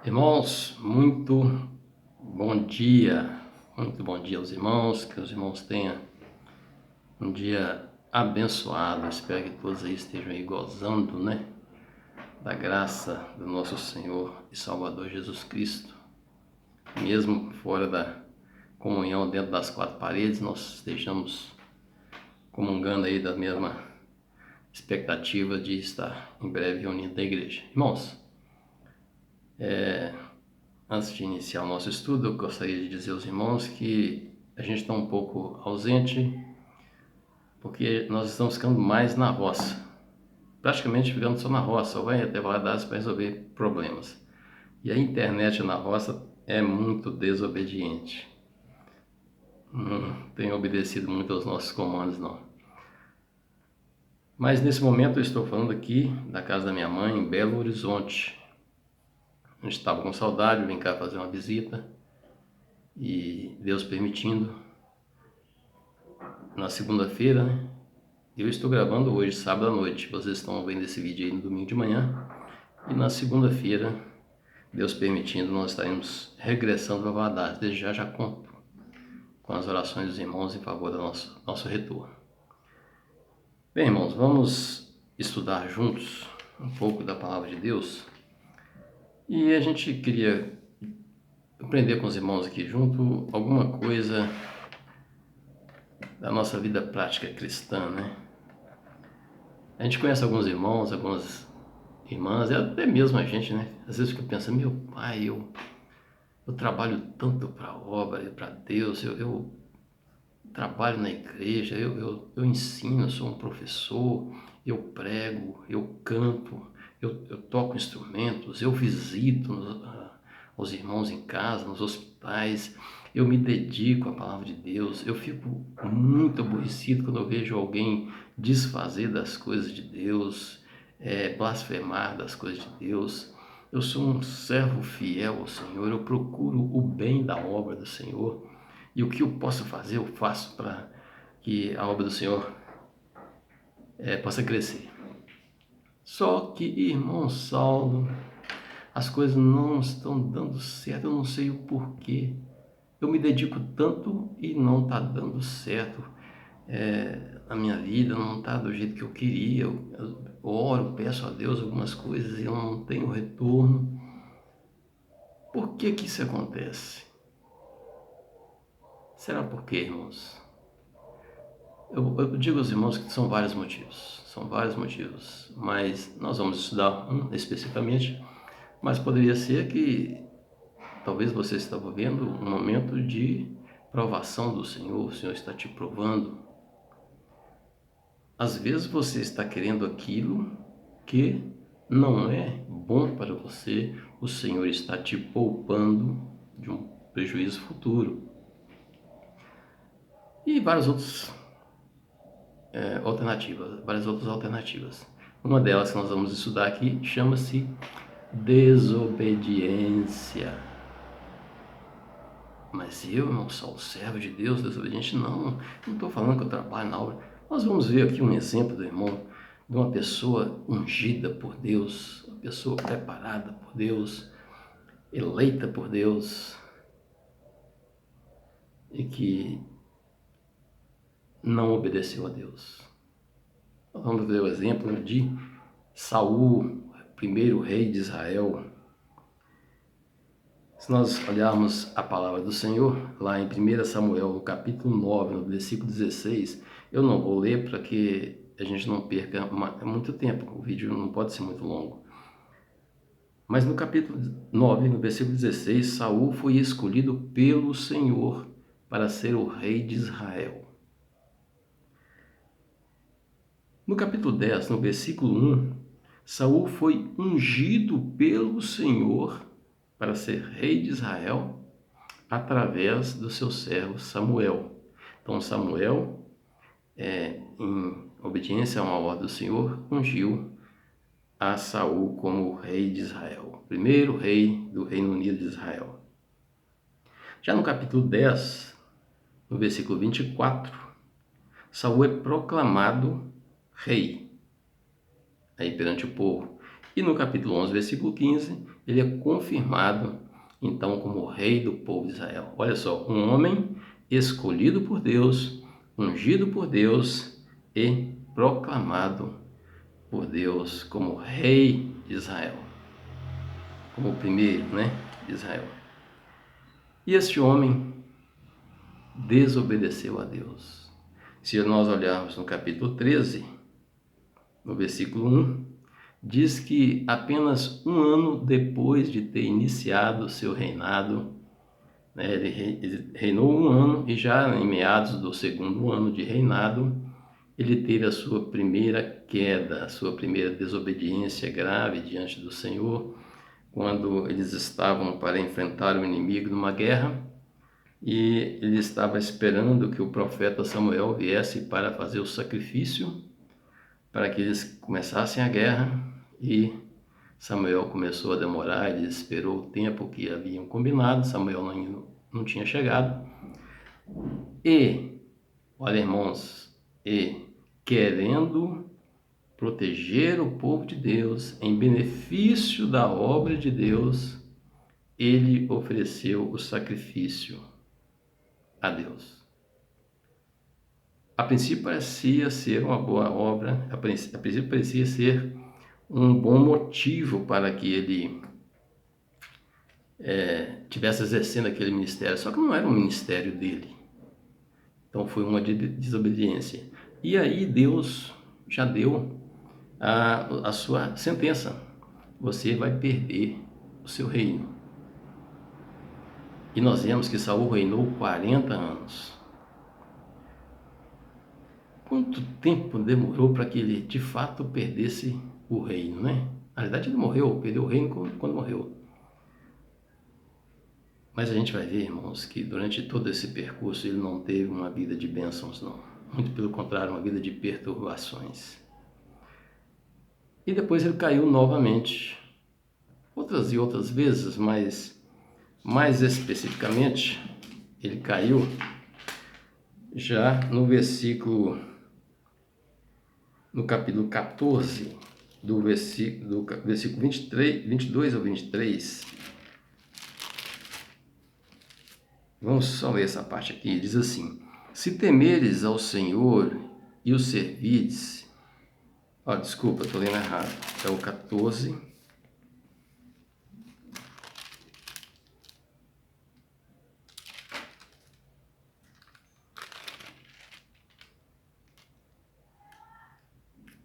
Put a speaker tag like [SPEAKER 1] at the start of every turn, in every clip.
[SPEAKER 1] Irmãos, muito bom dia aos irmãos, que os irmãos tenham um dia abençoado. Espero que todos aí estejam aí gozando, da graça do nosso Senhor e Salvador Jesus Cristo. Mesmo fora da comunhão, dentro das quatro paredes, nós estejamos comungando aí da mesma expectativa de estar em breve reunindo a igreja. Irmãos, antes de iniciar o nosso estudo, eu gostaria de dizer aos irmãos que a gente está um pouco ausente, porque nós estamos ficando mais na roça, praticamente ficando só na roça, ou vai até Valadares para resolver problemas. E a internet na roça é muito desobediente, não tem obedecido muito aos nossos comandos, não. Mas nesse momento eu estou falando aqui da casa da minha mãe, em Belo Horizonte. A gente estava com saudade, vim cá fazer uma visita e Deus permitindo, na segunda-feira, eu estou gravando hoje, sábado à noite, vocês estão vendo esse vídeo aí no domingo de manhã, e na segunda-feira, Deus permitindo, nós estaremos regressando para Valadares. Desde já conto com as orações dos irmãos em favor do nosso retorno. Bem, irmãos, vamos estudar juntos um pouco da palavra de Deus, e a gente queria aprender com os irmãos aqui junto alguma coisa da nossa vida prática cristã, A gente conhece alguns irmãos, algumas irmãs, e até mesmo a gente, Às vezes fica pensando, meu pai, eu trabalho tanto para a obra e para Deus, eu trabalho na igreja, eu ensino, eu sou um professor, eu prego, eu canto, eu toco instrumentos, eu visito os irmãos em casa, nos hospitais, eu me dedico à palavra de Deus. Eu fico muito aborrecido quando eu vejo alguém desfazer das coisas de Deus, blasfemar das coisas de Deus. Eu sou um servo fiel ao Senhor, eu procuro o bem da obra do Senhor, e o que eu posso fazer, eu faço para que a obra do Senhor possa crescer. Só que, irmão Saulo, as coisas não estão dando certo, eu não sei o porquê. Eu me dedico tanto e não está dando certo. A minha vida não está do jeito que eu queria. Eu oro, peço a Deus algumas coisas e eu não tenho retorno. Por que isso acontece? Será por quê, irmãos? Eu digo aos irmãos que são vários motivos, mas nós vamos estudar um especificamente, mas poderia ser que talvez você estava vendo um momento de provação do Senhor, o Senhor está te provando. Às vezes você está querendo aquilo que não é bom para você, o Senhor está te poupando de um prejuízo futuro. E várias outras alternativas. Uma delas que nós vamos estudar aqui chama-se desobediência. Mas eu não sou o servo de Deus desobediente? Não estou falando que eu trabalho na obra. Nós vamos ver aqui um exemplo do irmão, de uma pessoa ungida por Deus, uma pessoa preparada por Deus, eleita por Deus, e que não obedeceu a Deus. Vamos ver o exemplo de Saul, primeiro rei de Israel. Se nós olharmos a palavra do Senhor, lá em 1 Samuel, no capítulo 9, no versículo 16, eu não vou ler para que a gente não perca muito tempo, o vídeo não pode ser muito longo. Mas no capítulo 9, no versículo 16, Saul foi escolhido pelo Senhor para ser o rei de Israel. No capítulo 10, no versículo 1, Saul foi ungido pelo Senhor para ser rei de Israel através do seu servo Samuel. Então Samuel, em obediência a uma ordem do Senhor, ungiu a Saul como rei de Israel, primeiro rei do Reino Unido de Israel. Já no capítulo 10, no versículo 24, Saul é proclamado rei aí perante o povo. E no capítulo 11, versículo 15, ele é confirmado então como rei do povo de Israel. Olha só, um homem escolhido por Deus, ungido por Deus e proclamado por Deus como rei de Israel, como o primeiro, de Israel. E este homem desobedeceu a Deus. Se nós olharmos no capítulo 13, no versículo 1, diz que apenas um ano depois de ter iniciado seu reinado, ele reinou um ano e já em meados do segundo ano de reinado, ele teve a sua primeira queda, a sua primeira desobediência grave diante do Senhor, quando eles estavam para enfrentar o inimigo numa guerra, e ele estava esperando que o profeta Samuel viesse para fazer o sacrifício, para que eles começassem a guerra, e Samuel começou a demorar, ele esperou o tempo que haviam combinado, Samuel não tinha chegado, e, olha irmãos, querendo proteger o povo de Deus em benefício da obra de Deus, ele ofereceu o sacrifício a Deus. A princípio parecia ser uma boa obra, a princípio parecia ser um bom motivo para que ele tivesse exercendo aquele ministério, só que não era um ministério dele. Então foi uma desobediência. E aí Deus já deu a sua sentença: você vai perder o seu reino. E nós vemos que Saul reinou 40 anos. Quanto tempo demorou para que ele de fato perdesse o reino, né? Na verdade ele morreu, perdeu o reino quando morreu. Mas a gente vai ver, irmãos, que durante todo esse percurso ele não teve uma vida de bênçãos, não. Muito pelo contrário, uma vida de perturbações. E depois ele caiu novamente, outras e outras vezes, mas mais especificamente, ele caiu já no capítulo 14, do versículo 22 ao 23. Vamos só ler essa parte aqui. Diz assim: se temeres ao Senhor e o servirdes... desculpa, estou lendo errado. É o 14.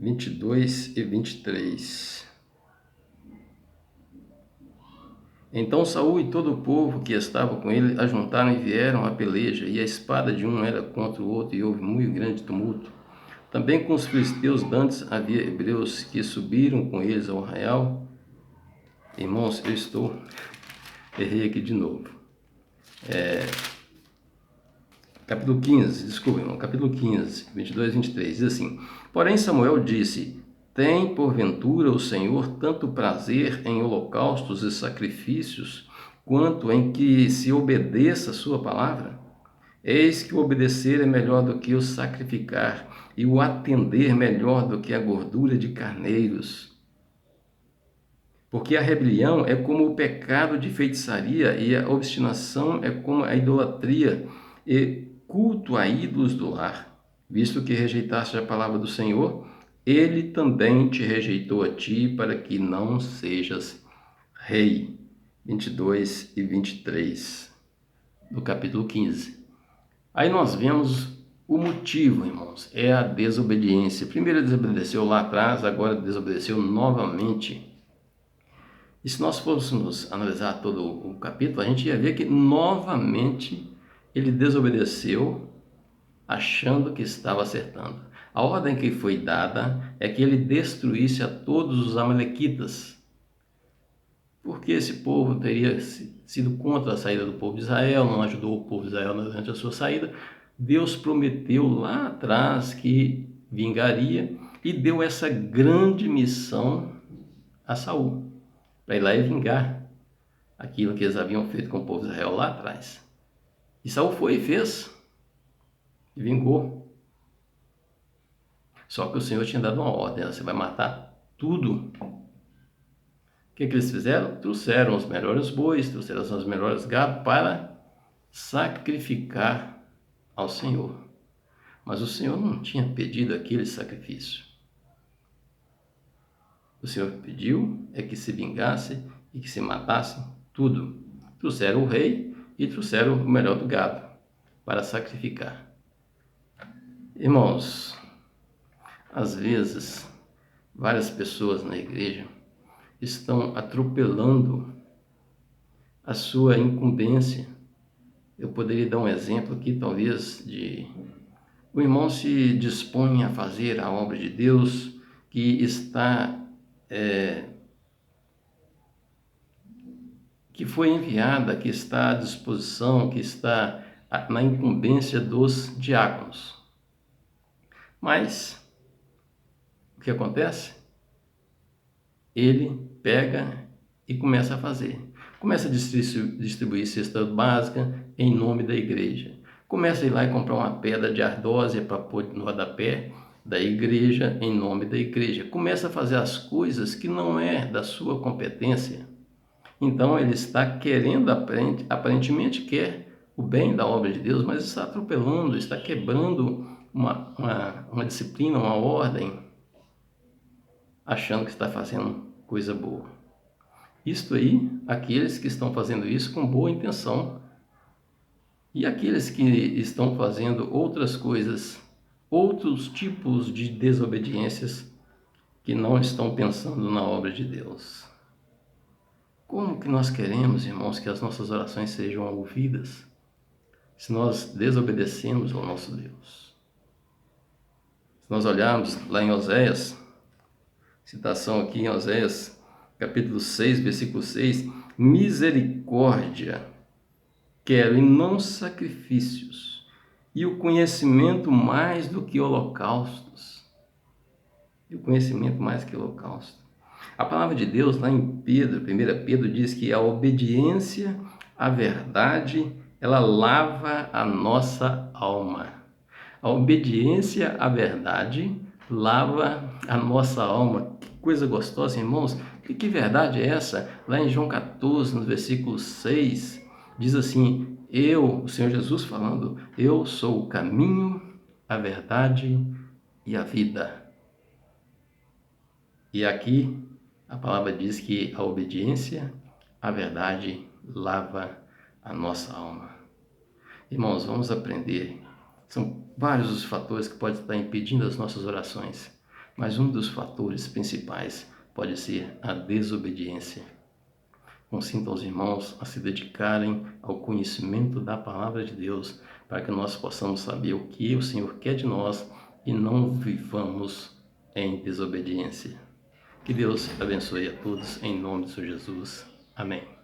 [SPEAKER 1] (22 e 23). Então Saul e todo o povo que estava com ele ajuntaram e vieram à peleja, e a espada de um era contra o outro, e houve muito grande tumulto. Também com os filisteus dantes havia hebreus que subiram com eles ao arraial. Irmãos, errei aqui de novo. Capítulo 15, desculpa, irmão, capítulo 15, 22 e 23, diz assim: porém Samuel disse: tem porventura o Senhor tanto prazer em holocaustos e sacrifícios, quanto em que se obedeça a sua palavra? Eis que o obedecer é melhor do que o sacrificar, e o atender melhor do que a gordura de carneiros. Porque a rebelião é como o pecado de feitiçaria, e a obstinação é como a idolatria e culto a ídolos do lar. Visto que rejeitaste a palavra do Senhor, ele também te rejeitou a ti, para que não sejas rei. 22 e 23 do capítulo 15. Aí nós vemos o motivo, irmãos, é a desobediência. Primeiro ele desobedeceu lá atrás, agora desobedeceu novamente. E se nós fôssemos analisar todo o capítulo, a gente ia ver que novamente ele desobedeceu, achando que estava acertando. A ordem que foi dada é que ele destruísse a todos os amalequitas, porque esse povo teria sido contra a saída do povo de Israel, não ajudou o povo de Israel durante a sua saída. Deus prometeu lá atrás que vingaria e deu essa grande missão a Saul, para ir lá e vingar aquilo que eles haviam feito com o povo de Israel lá atrás. E Saul foi e fez, e vingou. Só que o Senhor tinha dado uma ordem: você vai matar tudo que eles fizeram? Trouxeram os melhores bois, trouxeram os melhores gados para sacrificar ao Senhor. Mas o Senhor não tinha pedido aquele sacrifício. O Senhor pediu é que se vingasse e que se matasse tudo. Trouxeram o rei e trouxeram o melhor do gado para sacrificar. Irmãos, às vezes, várias pessoas na igreja estão atropelando a sua incumbência. Eu poderia dar um exemplo aqui, talvez, de o irmão se dispõe a fazer a obra de Deus que está que foi enviada, que está à disposição, que está na incumbência dos diáconos. Mas o que acontece? Ele pega e começa a fazer. Começa a distribuir cesta básica em nome da igreja. Começa a ir lá e comprar uma pedra de ardósia para pôr no rodapé da igreja em nome da igreja. Começa a fazer as coisas que não é da sua competência. Então ele está querendo, aparentemente quer o bem da obra de Deus, mas está atropelando, está quebrando uma disciplina, uma ordem, achando que está fazendo coisa boa. Isto aí, aqueles que estão fazendo isso com boa intenção, e aqueles que estão fazendo outras coisas, outros tipos de desobediências, que não estão pensando na obra de Deus. Como que nós queremos, irmãos, que as nossas orações sejam ouvidas se nós desobedecemos ao nosso Deus? Se nós olharmos lá em Oséias, citação aqui em Oséias, capítulo 6, versículo 6, misericórdia quero e não sacrifícios, e o conhecimento mais do que holocaustos. E o conhecimento mais que holocausto. A palavra de Deus lá em Pedro, 1 Pedro, diz que a obediência à verdade, ela lava a nossa alma. A obediência à verdade lava a nossa alma. Que coisa gostosa, irmãos. E que verdade é essa? Lá em João 14, no versículo 6, diz assim, o Senhor Jesus falando, eu sou o caminho, a verdade e a vida. E aqui a palavra diz que a obediência à verdade lava a nossa alma. Irmãos, vamos aprender. São vários os fatores que podem estar impedindo as nossas orações, mas um dos fatores principais pode ser a desobediência. Consinto aos irmãos a se dedicarem ao conhecimento da palavra de Deus, para que nós possamos saber o que o Senhor quer de nós e não vivamos em desobediência. Que Deus abençoe a todos, em nome de Jesus. Amém.